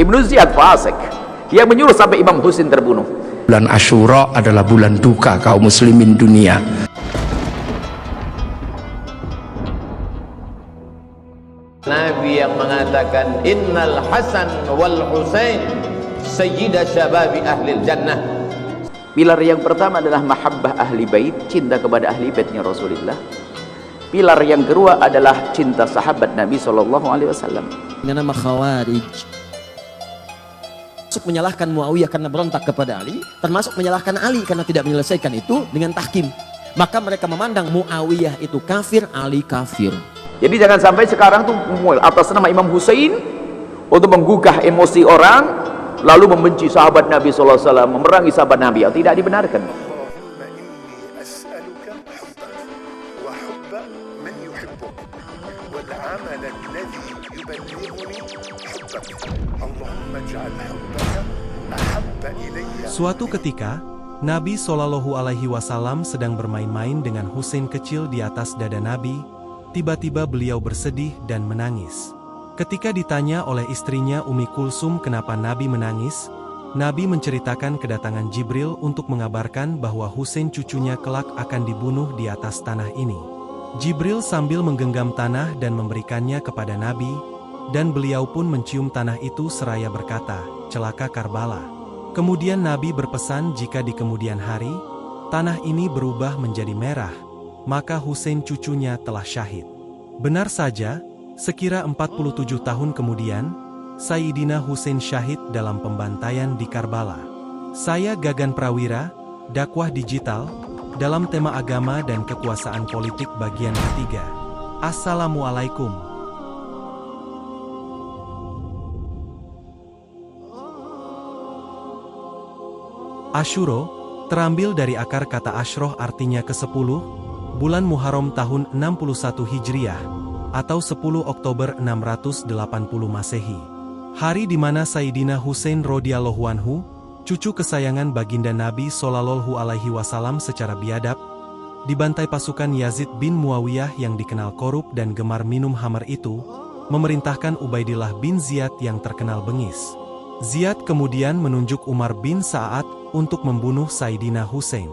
Ibnu Ziyad fasik yang menyuruh sampai Imam Husain terbunuh. Bulan Asyura adalah bulan duka kaum muslimin dunia. Nabi yang mengatakan innal Hasan wal Husain sayyida syababi ahlil jannah. Pilar yang pertama adalah mahabbah ahli bait, cinta kepada ahli baitnya Rasulullah. Pilar yang kedua adalah cinta sahabat Nabi SAW. Dengan nama Khawarij, termasuk menyalahkan Muawiyah karena berontak kepada Ali, termasuk menyalahkan Ali karena tidak menyelesaikan itu dengan tahkim. Maka mereka memandang Muawiyah itu kafir, Ali kafir. Jadi jangan sampai sekarang tuh atas nama Imam Husain untuk menggugah emosi orang, lalu membenci sahabat Nabi SAW, memerangi sahabat Nabi, yang tidak dibenarkan. Suatu ketika, Nabi Shallallahu Alaihi Wasallam sedang bermain-main dengan Husain kecil di atas dada Nabi. Tiba-tiba beliau bersedih dan menangis. Ketika ditanya oleh istrinya Umi Kulsum kenapa Nabi menangis, Nabi menceritakan kedatangan Jibril untuk mengabarkan bahwa Husain cucunya kelak akan dibunuh di atas tanah ini. Jibril sambil menggenggam tanah dan memberikannya kepada Nabi, dan beliau pun mencium tanah itu seraya berkata, celaka Karbala. Kemudian Nabi berpesan jika di kemudian hari, tanah ini berubah menjadi merah, maka Husain cucunya telah syahid. Benar saja, sekira 47 tahun kemudian, Sayyidina Husain syahid dalam pembantaian di Karbala. Saya Gagan Prawira, dakwah digital, dalam tema agama dan kekuasaan politik bagian ketiga. Assalamualaikum. Asyuro, terambil dari akar kata asyroh artinya ke-10, bulan Muharram tahun 61 Hijriah, atau 10 Oktober 680 Masehi. Hari di mana Sayyidina Husain radhiyallahu anhu, cucu kesayangan baginda Nabi Shallallahu Alaihi Wasallam secara biadab, dibantai pasukan Yazid bin Muawiyah yang dikenal korup dan gemar minum khamar itu, memerintahkan Ubaidillah bin Ziyad yang terkenal bengis. Ziyad kemudian menunjuk Umar bin Sa'ad untuk membunuh Sayyidina Husain.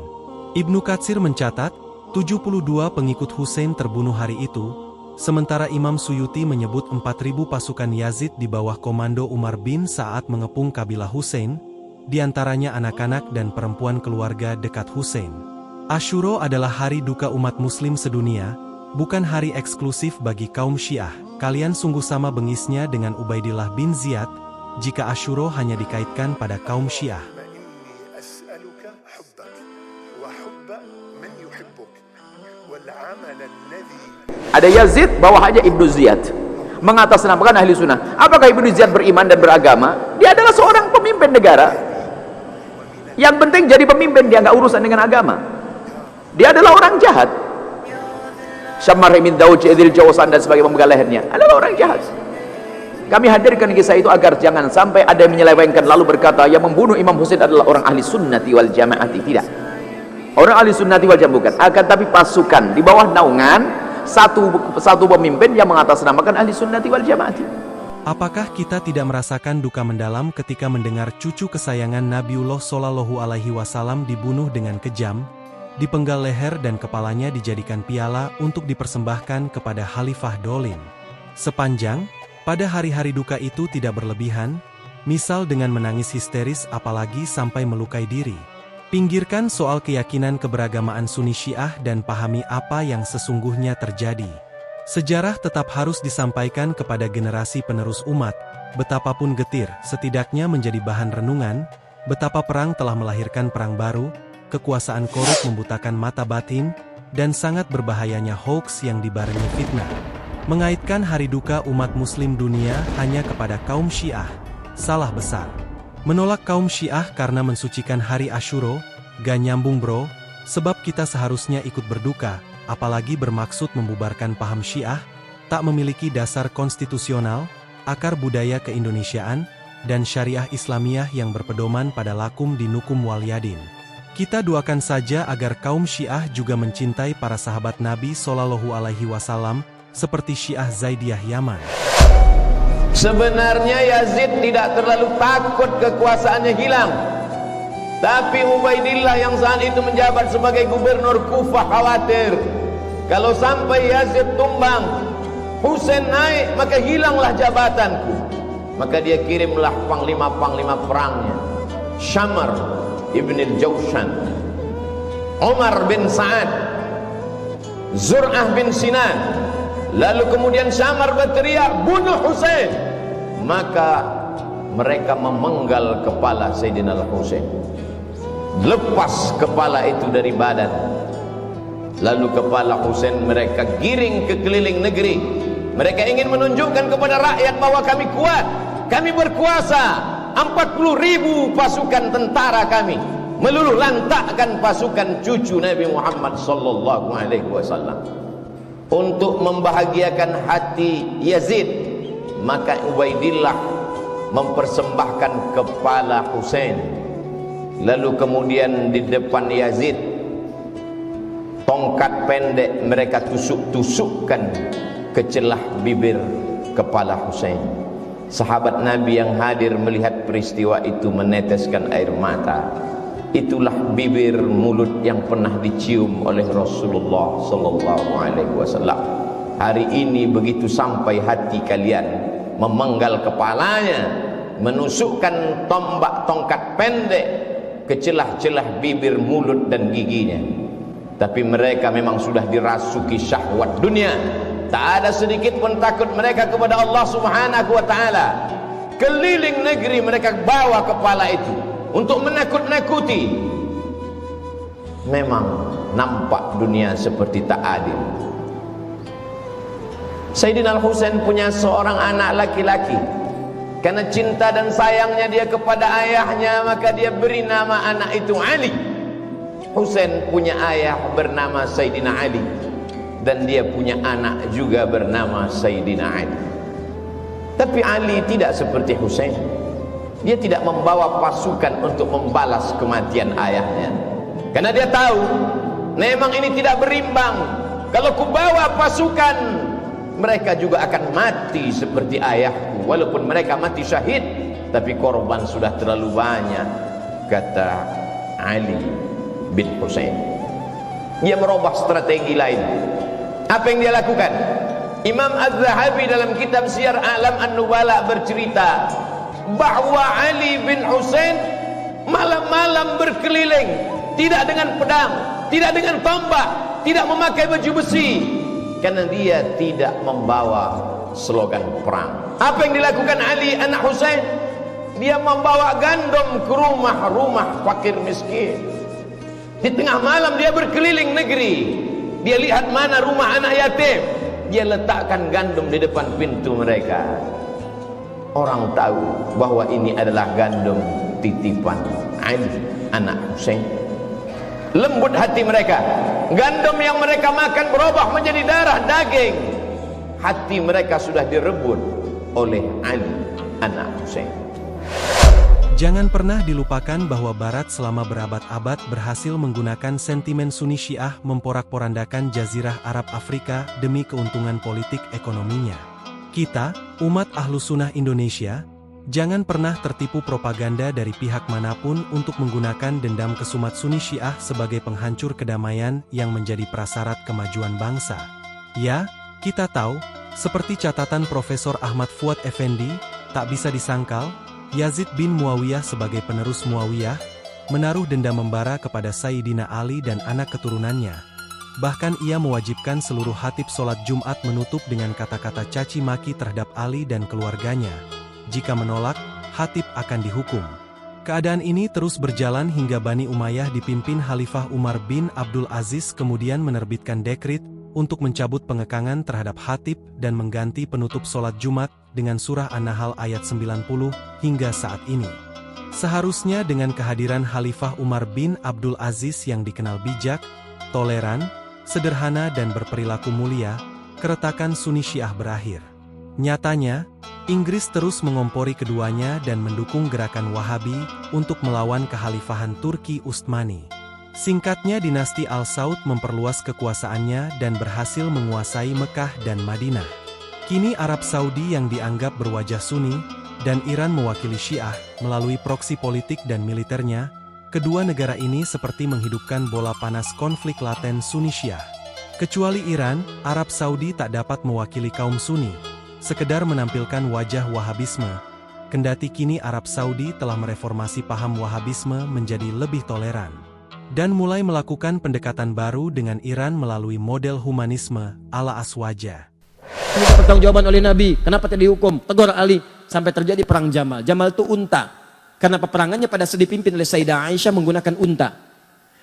Ibnu Katsir mencatat, 72 pengikut Husain terbunuh hari itu, sementara Imam Suyuti menyebut 4.000 pasukan Yazid di bawah komando Umar bin Sa'ad mengepung kabilah Husain, di antaranya anak-anak dan perempuan keluarga dekat Husain. Asyuro adalah hari duka umat muslim sedunia, bukan hari eksklusif bagi kaum Syiah. Kalian sungguh sama bengisnya dengan Ubaidillah bin Ziyad, jika Asyuro hanya dikaitkan pada kaum Syiah. Ada Yazid, bawahannya Ibnu Ziyad, mengatasnamakan ahli sunnah. Apakah Ibnu Ziyad beriman dan beragama? Dia adalah seorang pemimpin negara. Yang penting jadi pemimpin, dia nggak urusan dengan agama. Dia adalah orang jahat. Syammar min Daud Idil Jawsan dan sebagai pemegang lehernya adalah orang jahat. Kami hadirkan kisah itu agar jangan sampai ada yang menyelewengkan lalu berkata yang membunuh Imam Husain adalah orang ahli sunnati wal jamaati. Tidak. Orang ahli sunnati wal jamaah bukan. Akan tapi pasukan di bawah naungan satu pemimpin yang mengatasnamakan ahli sunnati wal jamaati. Apakah kita tidak merasakan duka mendalam ketika mendengar cucu kesayangan Nabiullah Shallallahu Alaihi Wasallam dibunuh dengan kejam, dipenggal leher dan kepalanya dijadikan piala untuk dipersembahkan kepada Khalifah Dolim? Sepanjang pada hari-hari duka itu tidak berlebihan, misal dengan menangis histeris apalagi sampai melukai diri. Pinggirkan soal keyakinan keberagamaan Sunni Syiah dan pahami apa yang sesungguhnya terjadi. Sejarah tetap harus disampaikan kepada generasi penerus umat, betapapun getir, setidaknya menjadi bahan renungan, betapa perang telah melahirkan perang baru, kekuasaan korup membutakan mata batin, dan sangat berbahayanya hoax yang dibarengi fitnah. Mengaitkan hari duka umat muslim dunia hanya kepada kaum Syiah, salah besar. Menolak kaum Syiah karena mensucikan hari Asyuro, gak nyambung bro, sebab kita seharusnya ikut berduka, apalagi bermaksud membubarkan paham Syiah, tak memiliki dasar konstitusional, akar budaya keindonesiaan, dan syariah Islamiyah yang berpedoman pada lakum dinukum wal yadin. Kita doakan saja agar kaum Syiah juga mencintai para sahabat Nabi Shallallahu Alaihi Wasallam, seperti Syiah Zaidiyah Yaman. Sebenarnya Yazid tidak terlalu takut kekuasaannya hilang, tapi Ubaidillah yang saat itu menjabat sebagai gubernur Kufah khawatir kalau sampai Yazid tumbang, Husain naik, maka hilanglah jabatanku. Maka dia kirimlah panglima-panglima perangnya, Syamar ibn al-Jawshan, Umar bin Sa'ad, Zur'ah bin Sinan. Lalu kemudian Syamar berteriak, bunuh Husain. Maka mereka memenggal kepala Sayyidina Al-Husain, lepas kepala itu dari badan. Lalu kepala Husain mereka giring ke keliling negeri. Mereka ingin menunjukkan kepada rakyat bahwa kami kuat, kami berkuasa. 40.000 pasukan tentara kami meluluh lantakkan pasukan cucu Nabi Muhammad sallallahu alaihi wasallam. Untuk membahagiakan hati Yazid, maka Ubaidillah mempersembahkan kepala Husain. Lalu kemudian di depan Yazid, tongkat pendek mereka tusuk-tusukkan ke celah bibir kepala Husain. Sahabat Nabi yang hadir melihat peristiwa itu meneteskan air mata. Itulah bibir mulut yang pernah dicium oleh Rasulullah sallallahu alaihi wasallam. Hari ini begitu sampai hati kalian, memenggal kepalanya, menusukkan tombak tongkat pendek ke celah-celah bibir, mulut dan giginya. Tapi mereka memang sudah dirasuki syahwat dunia. Tak ada sedikit pun takut mereka kepada Allah Subhanahu wa taala. Keliling negeri mereka bawa kepala itu untuk menakut-nakuti. Memang nampak dunia seperti tak adil. Sayyidina Al-Husain punya seorang anak laki-laki. Karena cinta dan sayangnya dia kepada ayahnya, maka dia beri nama anak itu Ali. Husain punya ayah bernama Sayyidina Ali, dan dia punya anak juga bernama Sayyidina Ali. Tapi Ali tidak seperti Husain. Dia tidak membawa pasukan untuk membalas kematian ayahnya, karena dia tahu memang ini tidak berimbang. Kalau kubawa pasukan, mereka juga akan mati seperti ayahku. Walaupun mereka mati syahid, tapi korban sudah terlalu banyak, kata Ali bin Husain. Dia merubah strategi lain. Apa yang dia lakukan? Imam Az-Zahabi dalam kitab Syiar A'lam An-Nubala bercerita bahwa Ali bin Husain malam-malam berkeliling, tidak dengan pedang, tidak dengan tombak, tidak memakai baju besi, karena dia tidak membawa slogan perang. Apa yang dilakukan Ali anak Husain? Dia membawa gandum ke rumah-rumah fakir miskin. Di tengah malam dia berkeliling negeri. Dia lihat mana rumah anak yatim, dia letakkan gandum di depan pintu mereka. Orang tahu bahwa ini adalah gandum titipan Ali anak Husain. Lembut hati mereka. Gandum yang mereka makan berubah menjadi darah daging. Hati mereka sudah direbut oleh Ali anak Husain. Jangan pernah dilupakan bahwa Barat selama berabad-abad berhasil menggunakan sentimen Sunni Syiah memporak-porandakan Jazirah Arab Afrika demi keuntungan politik ekonominya. Kita, umat Ahlus Sunnah Indonesia, jangan pernah tertipu propaganda dari pihak manapun untuk menggunakan dendam kesumat Sunni Syiah sebagai penghancur kedamaian yang menjadi prasyarat kemajuan bangsa. Ya, kita tahu, seperti catatan Profesor Ahmad Fuad Effendi, tak bisa disangkal, Yazid bin Muawiyah sebagai penerus Muawiyah, menaruh dendam membara kepada Sayyidina Ali dan anak keturunannya. Bahkan ia mewajibkan seluruh khatib sholat Jumat menutup dengan kata-kata caci maki terhadap Ali dan keluarganya. Jika menolak, khatib akan dihukum. Keadaan ini terus berjalan hingga Bani Umayyah dipimpin Khalifah Umar bin Abdul Aziz kemudian menerbitkan dekrit untuk mencabut pengekangan terhadap khatib dan mengganti penutup sholat Jumat dengan surah An-Nahl ayat 90 hingga saat ini. Seharusnya dengan kehadiran Khalifah Umar bin Abdul Aziz yang dikenal bijak, toleran, sederhana dan berperilaku mulia, keretakan Sunni Syiah berakhir. Nyatanya, Inggris terus mengompori keduanya dan mendukung gerakan Wahabi untuk melawan kekhalifahan Turki Utsmani. Singkatnya, dinasti Al Saud memperluas kekuasaannya dan berhasil menguasai Mekah dan Madinah. Kini Arab Saudi yang dianggap berwajah Sunni, dan Iran mewakili Syiah melalui proksi politik dan militernya, kedua negara ini seperti menghidupkan bola panas konflik laten Sunni-Syiah. Kecuali Iran, Arab Saudi tak dapat mewakili kaum Sunni, sekedar menampilkan wajah Wahabisme. Kendati kini Arab Saudi telah mereformasi paham Wahabisme menjadi lebih toleran, dan mulai melakukan pendekatan baru dengan Iran melalui model humanisme ala Aswaja. Ini pertanggungjawaban oleh Nabi. Kenapa tidak dihukum? Tegur Ali. Sampai terjadi perang Jamal. Jamal itu unta. Karena peperangannya pada saat dipimpin oleh Sayyidah Aisyah menggunakan unta.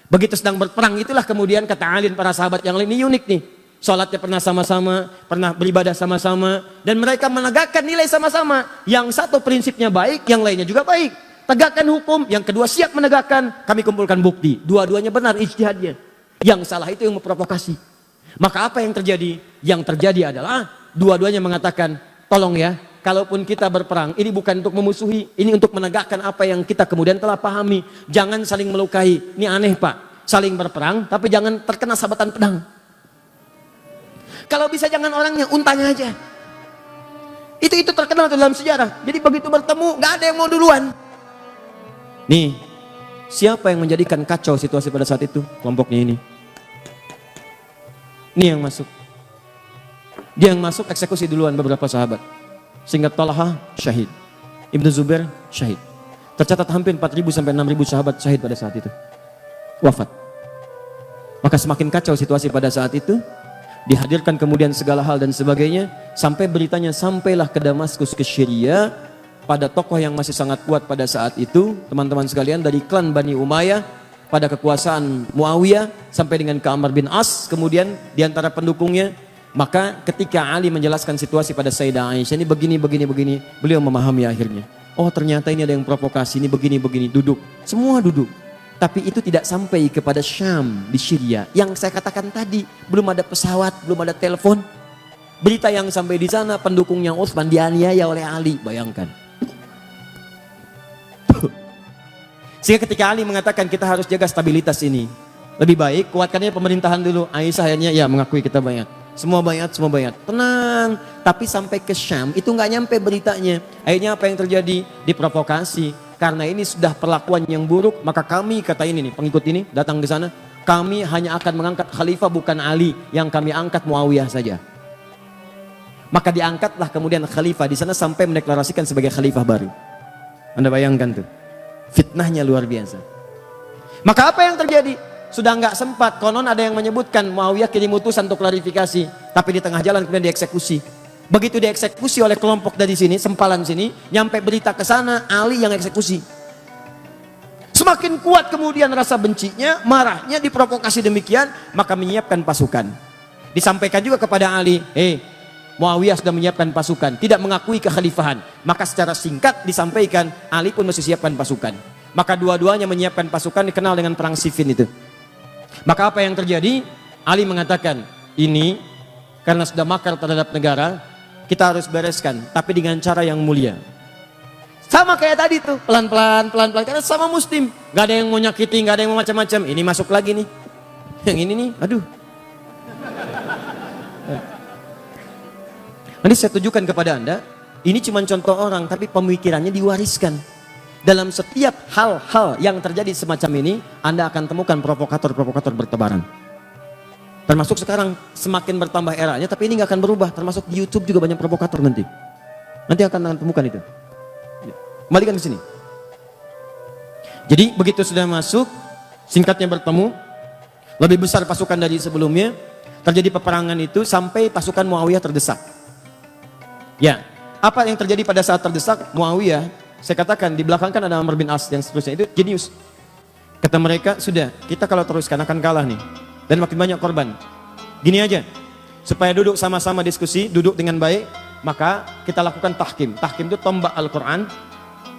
Begitu sedang berperang itulah kemudian kata Ali dan para sahabat yang lain, ini unik nih. Sholatnya pernah sama-sama, pernah beribadah sama-sama, dan mereka menegakkan nilai sama-sama. Yang satu prinsipnya baik, yang lainnya juga baik. Tegakkan hukum, yang kedua siap menegakkan, kami kumpulkan bukti. Dua-duanya benar ijtihadnya. Yang salah itu yang memprovokasi. Maka apa yang terjadi? Yang terjadi adalah dua-duanya mengatakan, tolong ya, kalaupun kita berperang, ini bukan untuk memusuhi, ini untuk menegakkan apa yang kita kemudian telah pahami. Jangan saling melukai. Ini aneh Pak, saling berperang, tapi jangan terkena sabatan pedang. Kalau bisa jangan orangnya, untanya aja. Itu terkenal dalam sejarah. Jadi begitu bertemu, gak ada yang mau duluan. Nih, siapa yang menjadikan kacau situasi pada saat itu? Kelompoknya ini. Ini yang masuk. Dia yang masuk eksekusi duluan beberapa sahabat. Sehingga Talha syahid, Ibnu Zubair syahid. Tercatat hampir 4.000 sampai 6.000 sahabat syahid pada saat itu. Wafat. Maka semakin kacau situasi pada saat itu. Dihadirkan kemudian segala hal dan sebagainya. Sampai beritanya sampailah ke Damaskus, ke Syria. Pada tokoh yang masih sangat kuat pada saat itu. Teman-teman sekalian, dari klan Bani Umayyah. Pada kekuasaan Muawiyah sampai dengan ke Amr bin As, kemudian diantara pendukungnya. Maka ketika Ali menjelaskan situasi pada Sayyidah Aisyah, ini begini, beliau memahami akhirnya. Oh ternyata ini ada yang provokasi, ini begini, duduk. Semua duduk. Tapi itu tidak sampai kepada Syam di Syria. Yang saya katakan tadi, belum ada pesawat, belum ada telepon. Berita yang sampai di sana, pendukungnya Utsman dianiaya oleh Ali, bayangkan. Sehingga ketika Ali mengatakan kita harus jaga stabilitas ini, lebih baik kuatkannya pemerintahan dulu. Aisyah akhirnya ya mengakui kita bayat. Semua bayat. Tenang. Tapi sampai ke Syam itu nggak nyampe beritanya. Akhirnya apa yang terjadi? Diprovokasi. Karena ini sudah perlakuan yang buruk, maka kami, kata ini nih, pengikut ini datang ke sana, kami hanya akan mengangkat khalifah bukan Ali, yang kami angkat Muawiyah saja. Maka diangkatlah kemudian khalifah di sana sampai mendeklarasikan sebagai khalifah baru. Anda bayangkan tuh. Fitnahnya luar biasa. Maka apa yang terjadi? Sudah nggak sempat. Konon ada yang menyebutkan Muawiyah kirim utusan untuk klarifikasi, tapi di tengah jalan kemudian dieksekusi. Begitu dieksekusi oleh kelompok dari sini, sempalan sini, nyampe berita ke sana, Ali yang eksekusi. Semakin kuat kemudian rasa bencinya, marahnya, diprovokasi demikian, maka menyiapkan pasukan. Disampaikan juga kepada Ali, Muawiyah sudah menyiapkan pasukan, tidak mengakui kekhalifahan. Maka secara singkat disampaikan, Ali pun mesti siapkan pasukan. Maka dua-duanya menyiapkan pasukan, dikenal dengan perang Siffin itu. Maka apa yang terjadi? Ali mengatakan, ini karena sudah makar terhadap negara, kita harus bereskan, tapi dengan cara yang mulia. Sama kayak tadi tuh, pelan-pelan, karena sama muslim. Gak ada yang mau nyakiti, gak ada yang mau macam-macam. Ini masuk lagi nih. Yang ini nih, aduh. Nanti saya tunjukkan kepada Anda, ini cuma contoh orang, tapi pemikirannya diwariskan. Dalam setiap hal-hal yang terjadi semacam ini, Anda akan temukan provokator-provokator bertebaran. Termasuk sekarang semakin bertambah eranya, tapi ini nggak akan berubah. Termasuk di YouTube juga banyak provokator nanti. Nanti akan temukan itu. Kembalikan ke sini. Jadi begitu sudah masuk, singkatnya bertemu, lebih besar pasukan dari sebelumnya, terjadi peperangan itu sampai pasukan Muawiyah terdesak. Ya, apa yang terjadi pada saat terdesak Muawiyah? Saya katakan di belakang kan ada Amr bin As yang seterusnya, itu jenius. Kata mereka, sudah kita kalau teruskan akan kalah nih, dan makin banyak korban. Gini aja, supaya duduk sama-sama diskusi, duduk dengan baik, maka kita lakukan tahkim. Tahkim itu tombak Al-Quran,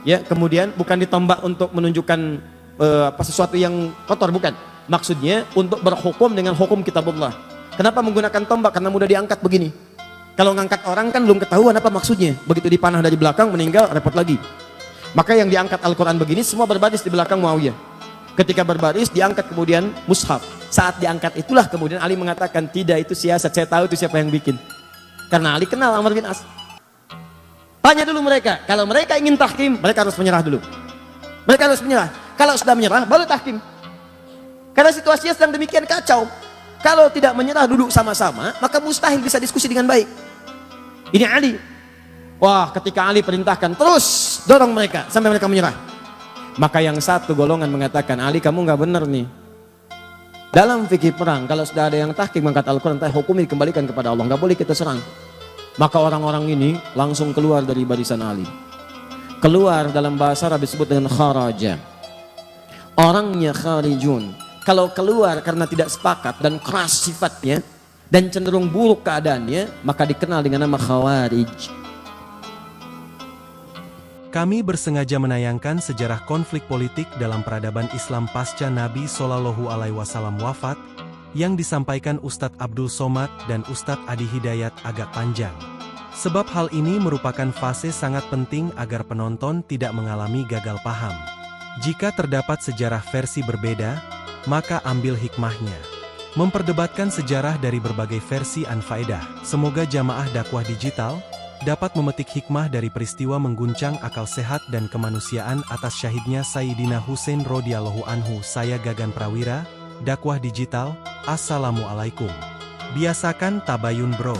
ya. Kemudian bukan ditombak untuk menunjukkan sesuatu yang kotor, bukan. Maksudnya untuk berhukum dengan hukum kitabullah. Kenapa menggunakan tombak? Karena mudah diangkat begini. Kalau ngangkat orang kan belum ketahuan apa maksudnya. Begitu dipanah dari belakang, meninggal, repot lagi. Maka yang diangkat Al-Quran begini, semua berbaris di belakang Muawiyah. Ketika berbaris, diangkat kemudian mushaf. Saat diangkat itulah kemudian Ali mengatakan, tidak itu siasat, saya tahu itu siapa yang bikin. Karena Ali kenal Amr bin As. Tanya dulu mereka, kalau mereka ingin tahkim, mereka harus menyerah dulu. Mereka harus menyerah. Kalau sudah menyerah, baru tahkim. Karena situasinya sedang demikian kacau. Kalau tidak menyerah duduk sama-sama, maka mustahil bisa diskusi dengan baik. Ini Ali. Wah, ketika Ali perintahkan, terus dorong mereka sampai mereka menyerah. Maka yang satu golongan mengatakan, Ali kamu nggak benar nih. Dalam fikih perang, kalau sudah ada yang tahkim mengangkat Al-Quran, hukum dikembalikan kepada Allah, nggak boleh kita serang. Maka orang-orang ini langsung keluar dari barisan Ali. Keluar dalam bahasa Arab disebut dengan kharaja. Orangnya kharijun. Kalau keluar karena tidak sepakat dan keras sifatnya dan cenderung buruk keadaannya, maka dikenal dengan nama khawarij. Kami bersengaja menayangkan sejarah konflik politik dalam peradaban Islam pasca Nabi Shallallahu Alaihi Wasallam wafat, yang disampaikan Ustadz Abdul Somad dan Ustadz Adi Hidayat agak panjang. Sebab hal ini merupakan fase sangat penting agar penonton tidak mengalami gagal paham. Jika terdapat sejarah versi berbeda, maka ambil hikmahnya. Memperdebatkan sejarah dari berbagai versi anfaedah. Semoga jamaah dakwah digital dapat memetik hikmah dari peristiwa mengguncang akal sehat dan kemanusiaan atas syahidnya Sayyidina Husain radhiyallahu anhu. Saya Gagan Prawira, dakwah digital. Assalamualaikum. Biasakan tabayun bro.